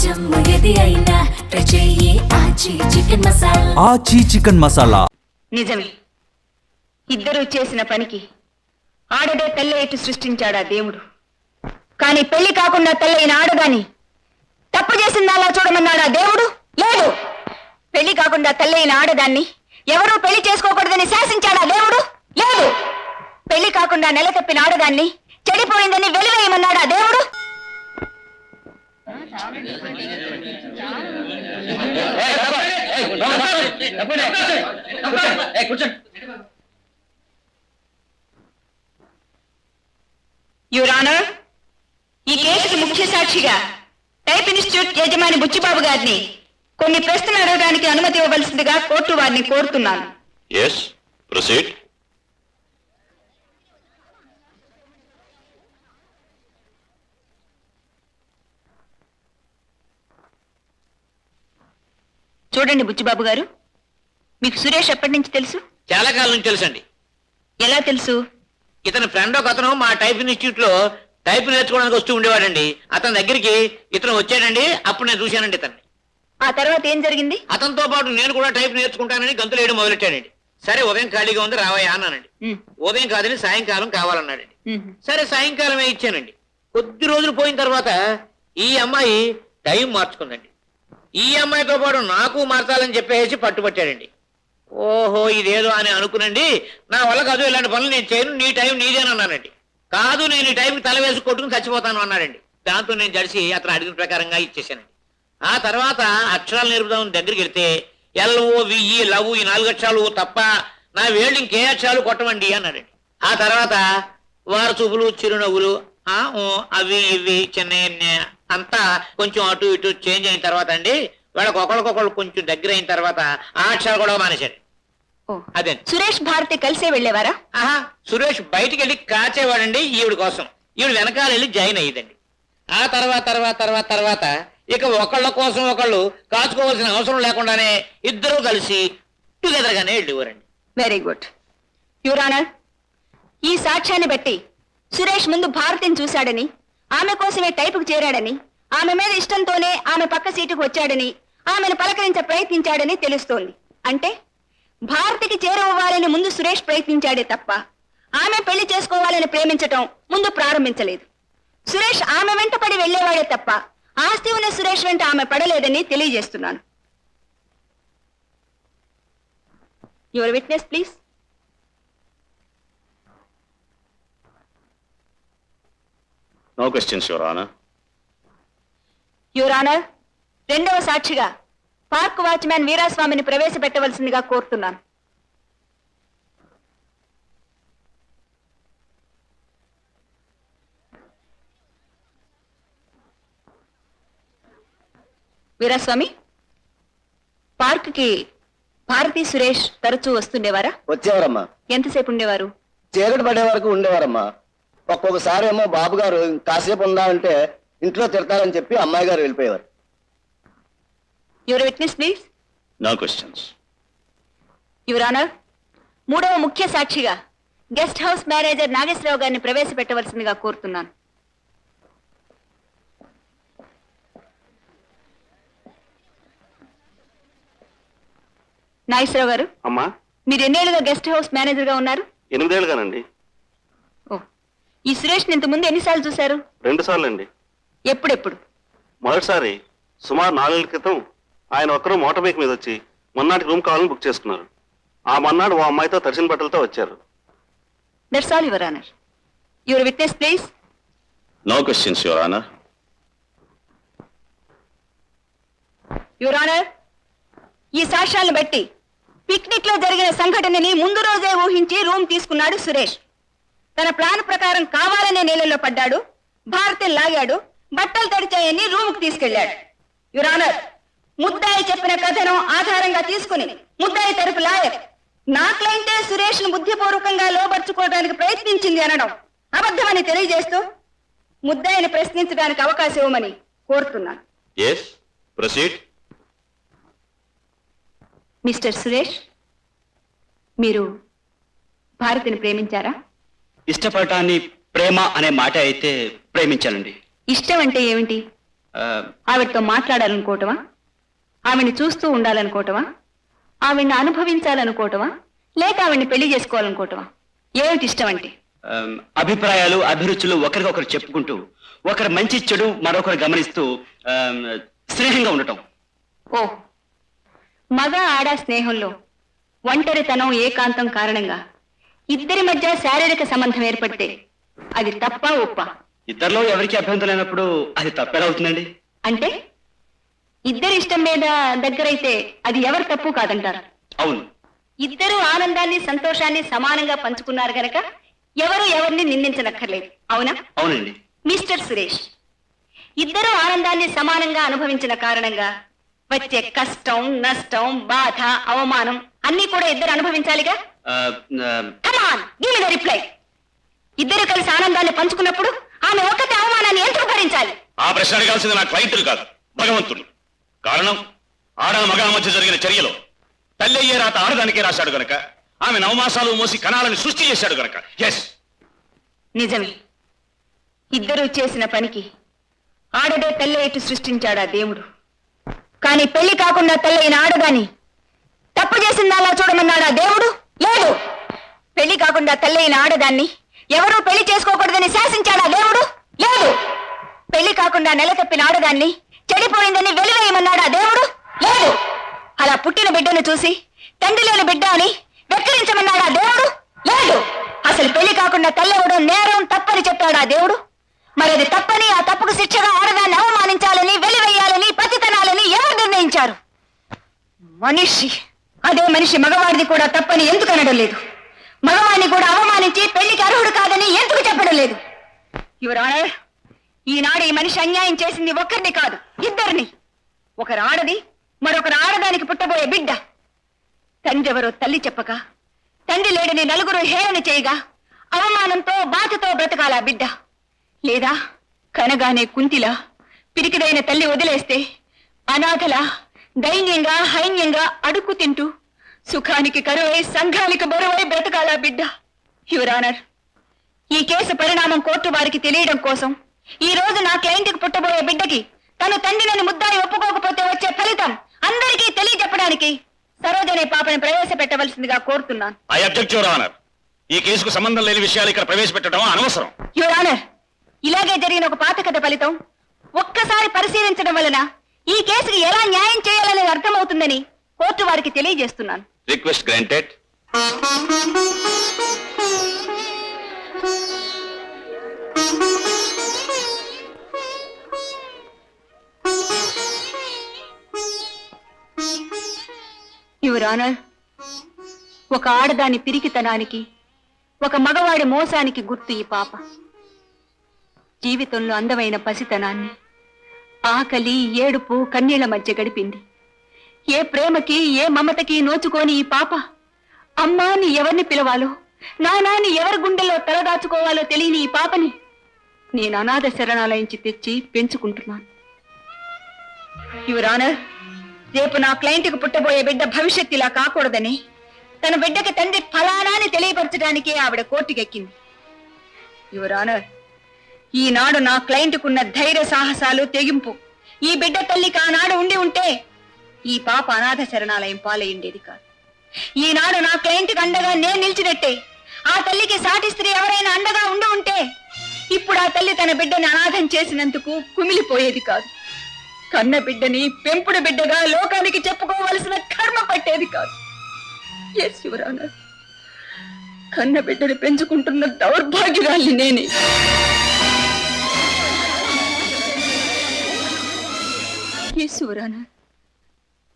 జమ్ము ఏది అయినా ట్రై చెయ్యి ఆచి చికెన్ మసాలా. ఆచి చికెన్ మసాలా. నిజమే, ఇద్దరూ చేసిన పనికి ఆడదే తెల్లయిటు సృష్టించాడా దేవుడు. కానీ పెళ్లి కాకుండా తెల్లయిన ఆడదాని తప్పు చేసిందలా చూడమన్నాడా దేవుడు? లేదు. పెళ్లి కాకుండా తెల్లయిన ఆడదాన్ని ఎవరూ పెళ్లి చేసుకోకూడదని శాసించాడా దేవుడు? లేదు. పెళ్లి కాకుండా నెల తప్పిన ఆడదాన్ని చెడిపోయిందని వెలివేయమన్నాడా దేవుడు? యువర్ ఆనర్, ఈ కేసుకు ముఖ్య సాక్షిగా టైప్ ఇన్స్టిట్యూట్ యజమాని బుచ్చిబాబు గారిని కొన్ని ప్రశ్నలు అడగడానికి అనుమతి ఇవ్వవలసిందిగా కోర్టు వారిని కోరుతున్నాను. Yes, proceed. చూడండి బుచ్చిబాబు గారు, మీకు సురేష్ ఎప్పటి నుంచి తెలుసు? చాలా కాలం నుంచి తెలుసండి. ఎలా తెలుసు? ఇతని ఫ్రెండ్ ఒక అతను మా టైప్ ఇన్స్టిట్యూట్ లో టైప్ నేర్చుకోవడానికి వస్తూ ఉండేవాడండి. అతని దగ్గరికి ఇతను వచ్చాడండి. అప్పుడు నేను చూశానండి ఇతన్ని. ఆ తర్వాత ఏం జరిగింది? అతనితో పాటు నేను కూడా టైప్ నేర్చుకుంటానని గంతులు వేయడం మొదలెట్టానండి. సరే ఉదయం ఖాళీగా ఉంది రావయ్యా అన్నానండి. ఉదయం కాదని సాయంకాలం కావాలన్నాడండి. సరే సాయంకాలమే ఇచ్చానండి. కొద్ది రోజులు పోయిన తర్వాత ఈ అమ్మాయి టైం మార్చుకుందండి. ఈ అమ్మాయితో పాటు నాకు మార్చాలని చెప్పేసి పట్టుబట్టాడండి. ఓహో ఇదేదో అని అనుకునండి. నా వల్ల కాదు, ఇలాంటి పనులు నేను చేయను, నీ టైం నీదేనన్నానండి. కాదు, నేను ఈ టైంకి తల వేసి కొట్టుకుని చచ్చిపోతాను అన్నాడండి. దాంతో నేను జడిసి అతను అడిగిన ప్రకారంగా ఇచ్చేసానండి. ఆ తర్వాత అక్షరాలు నేర్పుదామని దగ్గరికి వెళ్తే ఎల్ఓ విఈ లవ్ ఈ 4 అక్షరాలు తప్ప నా వేళ్ళు ఇంకే అక్షరాలు కొట్టమండి అన్నాడండి. ఆ తర్వాత వారు చూపులు చిరునవ్వులు అవి ఇవి చిన్న అంతా కొంచెం అటు ఇటు చేంజ్ అయిన తర్వాత అండి వాళ్ళకి ఒకరికొకళ్ళు కొంచెం దగ్గర అయిన తర్వాత ఆ అక్షరాలు కూడా మానేశాడు. అదే సురేష్ భారతి కలిసే వెళ్ళేవారా? సురేష్ బయటికి వెళ్ళి కాచేవాడండి ఈవిడ కోసం. ఈవిడ వెనకాల వెళ్ళి జాయిన్ అయ్యిందండి. ఆ తర్వాత ఇక ఒకళ్ళ కోసం ఒకళ్ళు కాచుకోవాల్సిన అవసరం లేకుండానే ఇద్దరూ కలిసి టుగెదర్ గానే వెళ్ళేవారండి. వెరీ గుడ్ యువర్ ఆనర్, ఈ సాక్ష్యాన్ని బట్టి సురేష్ ముందు భారతిని చూశాడని, ఆమె కోసమే టైపుకు చేరాడని, ఆమె మీద ఇష్టంతోనే ఆమె పక్క సీటుకు వచ్చాడని, ఆమెను పలకరించ ప్రయత్నించాడని తెలుస్తోంది. అంటే భారతికి చేరువవ్వాలని ముందు సురేష్ ప్రయత్నించాడే తప్ప ఆమె పెళ్లి చేసుకోవాలని ప్రేమించటం ముందు ప్రారంభించలేదు. సురేష్ ఆమె వెంట పడి వెళ్లేవాడే తప్ప ఆస్తి ఉన్న సురేష్ వెంట ఆమె పడలేదని తెలియజేస్తున్నాను. Your witness please. No questions, Your Honor. Your honour, రెండవ సాక్షిగా పార్క్ వాచ్మ్యాన్ వీరాస్వామిని ప్రవేశపెట్టవలసిందిగా కోరుతున్నాను. వీరాస్వామి, పార్క్ కి భారతి సురేష్ తరచూ వస్తుండేవారా? వచ్చేవారమ్మా. ఎంతసేపు ఉండేవారు? చీకటి పడే వరకు ఉండేవారమ్మా. ఒక్కొక్కసారి ఏమో బాబు గారు కాసేపు ఉందా అంటే ఇంట్లో తిడతారని చెప్పి అమ్మాయి గారు వెళ్ళిపోయేవారు. Your witness please. No questions. Your honour, మూడవ ముఖ్య సాక్షిగా గెస్ట్ హౌస్ మేనేజర్ నాగేశ్వరరావు గారిని ప్రవేశపెట్టవలసిందిగా కోరుతున్నాను. నాగేశ్వరరావు గారు, అమ్మా, మీరు ఎన్నేళ్లుగా గెస్ట్ హౌస్ మేనేజర్ గా ఉన్నారు? 8 ఏళ్ళుగానండి. ఓ, ఈ సురేష్ ఇంత ముందు ఎన్నిసార్లు చూశారు? 2 సార్లు అండి. ఎప్పుడెప్పుడు? మొదటిసారి సుమారు 4 ఏళ్ల క్రితం ఆయన ఒక్కరు మోటార్ బైక్ మీద వచ్చి మొన్నటి రూమ్ కావాలని బుక్ చేసుకున్నారు. ఆ మొన్నాడు ఓ అమ్మాయితో తడిసిన బట్టలతో వచ్చారు. That's all your honour. Your witness please. No questions, Your Honor. Your honour, ఈ సాక్ష్యాలను బట్టి పిక్నిక్ లో జరిగిన సంఘటనని ముందు రోజే ఊహించి రూమ్ తీసుకున్నాడు సురేష్. తన ప్లాన్ ప్రకారం కావాలనే నీళ్ళలో పడ్డాడు, భారతిని లాగాడు, బట్టలు తడిచాయని రూమ్ కు తీసుకెళ్లాడు. యువర్ ఆనర్, ముద్దాయి చెప్పిన కథను ఆధారంగా తీసుకుని ముద్దాయి తరపు లాయర్ నా క్లయింటే సురేష్ ను బుద్ధిపూర్వకంగా లోబర్చుకోవడానికి ప్రయత్నించింది అనడం అబద్ధమని తెలియజేస్తూ ముద్దాయిని ప్రశ్నించడానికి అవకాశం ఇవ్వమని కోరుతున్నాను. Yes, proceed. మిస్టర్ సురేష్, మీరు భారతిని ప్రేమించారా? ఇష్టపడటాన్ని ప్రేమ అనే మాట అయితే ప్రేమించానండి. ఇష్టం అంటే ఏమిటి? ఆవిడతో మాట్లాడాలనుకోవటమా, ఆవిడ్ని చూస్తూ ఉండాలనుకోవటమా, ఆవిడ్ని అనుభవించాలనుకోవటమా, లేక ఆవిడ్ని పెళ్లి చేసుకోవాలనుకోవటమా? ఏమిటి ఇష్టం అంటే? అభిప్రాయాలు, అభిరుచులు ఒకరికొకరు చెప్పుకుంటూ, ఒకరి మంచి చెడు మరొకరు గమనిస్తూ స్నేహంగా ఉండటం. ఓ, మగ ఆడ స్నేహంలో ఒంటరితనం, ఏకాంతం కారణంగా ఇద్దరి మధ్య శారీరక సంబంధం ఏర్పడితే అది తప్ప ఒప్ప? ఇద్దరిలో ఎవరికి అభ్యంతరం లేనప్పుడు అది తప్పేలా అవుతుందండి? అంటే ఇద్దరి ఇష్టం మీద దగ్గరైతే అది ఎవరు తప్పు కాదంటారు? అవును. ఇద్దరు ఆనందాన్ని, సంతోషాన్ని సమానంగా పంచుకున్నారు గనక ఎవరు ఎవరిని నిందించనక్కర్లేదు, అవునా? అవునండి. మిస్టర్ సురేష్, ఇద్దరు ఆనందాన్ని సమానంగా అనుభవించిన కారణంగా వచ్చే కష్టం, నష్టం, బాధ, అవమానం అన్ని కూడా ఇద్దరు అనుభవించాలిగా. రిప్లై. ఇద్దరు కలిసి ఆనందాన్ని పంచుకున్నప్పుడు ఆమె ఒక్కటి అవమానాన్ని ఎందుకు భరించాలి? ఆ ప్రశ్న అడగాల్సింది నా క్లయింట్లు కాదు, భగవంతుడు. కారణం, ఆడ మగ మధ్య జరిగిన చర్యలో తల్లి అయ్యే రాత ఆడదానికే రాశాడు గనక, ఆమె నవమాసాలు మోసి కణాలను సృష్టి చేశాడు గనక. ఎస్, నిజమే. ఇద్దరూ చేసిన పనికి ఆడదే తల్లి ఎటు సృష్టించాడా దేవుడు. కానీ పెళ్లి కాకుండా తల్లైన ఆడదాని తప్పు చేసిందలా చూడమన్నాడా దేవుడు? లేదు. పెళ్లి కాకుండా తల్లైన ఆడదాన్ని ఎవరూ పెళ్లి చేసుకోకూడదని శాసించాడా దేవుడు? లేదు. పెళ్లి కాకుండా నెల తప్పిన ఆడదాన్ని చెడిపోయిందని వెలివేయమన్నాడా దేవుడు? లేదు. అలా పుట్టిన బిడ్డను చూసి తండ్రి లేని బిడ్డ అని వెక్కిరించమన్నాడా దేవుడు? లేదు. అసలు పెళ్లి కాకుండా తల్లెవడం నేరం, తప్పని చెప్పాడా దేవుడు? మరి అది తప్పని, ఆ తప్పుకు శిక్షగా ఆడదాన్ని అవమానించాలని, వెలివేయాలని, పతితనాలని ఎవరు నిర్ణయించారు? మనిషి. అదే మనిషి మగవాడిది కూడా తప్పని ఎందుకు అనడం లేదు? మగవాడిని కూడా అవమానించి పెళ్లికి అర్హుడు కాదని ఎందుకు చెప్పడం లేదు? యువర్ ఆనర్, ఈనాడు ఈ మనిషి అన్యాయం చేసింది ఒక్కరిని కాదు, ఇద్దరిని. ఒకరు ఆడది, మరొకరు ఆడదానికి పుట్టబోయే బిడ్డ. తండ్రి ఎవరో తల్లి చెప్పక, తండ్రి లేడని నలుగురు హేళన చేయగా అవమానంతో, బాధతో బ్రతకాలా బిడ్డ? లేదా కనగానే కుంతిలా పిరికిదైన తల్లి వదిలేస్తే అనాథలా దైన్యంగా, హైన్యంగా అడుక్కు తింటూ సుఖానికి కరువై, సంఘానికి బరువై బ్రతకాలా బిడ్డ? యువర్ ఆనర్, ఈ కేసు పరిణామం కోర్టు వారికి తెలియడం కోసం ఈ రోజు నా క్లయింట్కి పుట్టబోయే బిడ్డకి తను తండ్రిని ముద్దాయి ఒప్పుకోకపోతే వచ్చే ఫలితం అందరికీ తెలియజెప్పడానికి సరోజనే పాపని ప్రవేశపెట్టవలసిందిగా కోరుతున్నాను. I object your honour. ఈ కేసుకు సంబంధం లేని విషయాలు ఇక్కడ ప్రవేశపెట్టడం అనవసరం. యువర్ ఆనర్, ఇలాగే జరిగిన ఒక పాత కథ ఫలితం ఒక్కసారి పరిశీలించడం వలన ఈ కేసుకి ఎలా న్యాయం చేయాలనేది అర్థమవుతుందని కోర్టు వారికి తెలియజేస్తున్నాను. Request granted. యువర్ ఆనర్, ఒక ఆడదాని పిరికితనానికి, ఒక మగవాడి మోసానికి గుర్తు ఈ పాప. జీవితంలో అందమైన పసితనాన్ని ఆకలి, ఏడుపు, కన్నీళ్ల మధ్య గడిపింది. ఏ ప్రేమకి, ఏ మమతకి నోచుకోని ఈ పాప అమ్మాని ఎవరిని పిలవాలో, నానాని ఎవరి గుండెల్లో తలదాచుకోవాలో తెలియని ఈ పాపని నేను అనాథ శరణాలయించి తెచ్చి పెంచుకుంటున్నాను. యువర్ ఆనర్, రేపు నా క్లయింట్కి పుట్టబోయే బిడ్డ భవిష్యత్తు ఇలా కాకూడదని తన బిడ్డకి తండ్రి ఫలానాన్ని తెలియపరచడానికి ఆవిడ కోర్టుకెక్కింది. యువర్ ఆనర్, ఈనాడు నా క్లయింట్కున్న ధైర్య సాహసాలు, తెగింపు ఈ బిడ్డ తల్లికి ఆనాడు ఉండి ఉంటే ఈ పాప అనాథ శరణాలయం పాలయ్యేది కాదు. ఈనాడు నా క్లయింట్కి అండగా నేను నిలిచినట్టే ఆ తల్లికి సాటి స్త్రీ ఎవరైనా అండగా ఉండి ఉంటే ఇప్పుడు ఆ తల్లి తన బిడ్డని అనాథం చేసినందుకు కుమిలిపోయేది కాదు. కన్న బిడ్డని పెంపుడు బిడ్డగా లోకానికి చెప్పుకోవలసిన కర్మ పట్టేది కాదు. ఎస్ యువర్ ఆనర్, కన్న బిడ్డని పెంచుకుంటున్న దౌర్భాగ్యురాల్ని నేనే. ఎస్ యువర్ ఆనర్,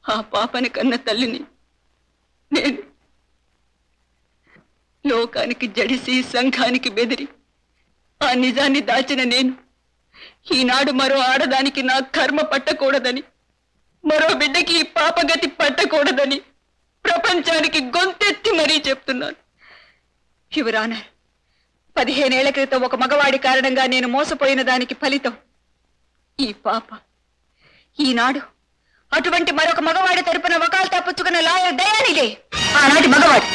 ఆ పాపని కన్న తల్లిని నేను. లోకానికి జడిసి, సంఘానికి బెదిరి ఆ నిజాన్ని దాచిన నేను ఈనాడు మరో ఆడదానికి నా కర్మ పట్టకూడదని, మరో బిడ్డకి ఈ పాపగతి పట్టకూడదని ప్రపంచానికి గొంతెత్తి మరీ చెప్తున్నాను. యువర్ ఆనర్, 15 ఏళ్ల క్రితం ఒక మగవాడి కారణంగా నేను మోసపోయిన దానికి ఫలితం ఈ పాప. ఈనాడు అటువంటి మరొక మగవాడి తరపున వకాల్తా పుచ్చుకున్న లాయర్ దయానిదే ఆనాటి మగవాడు.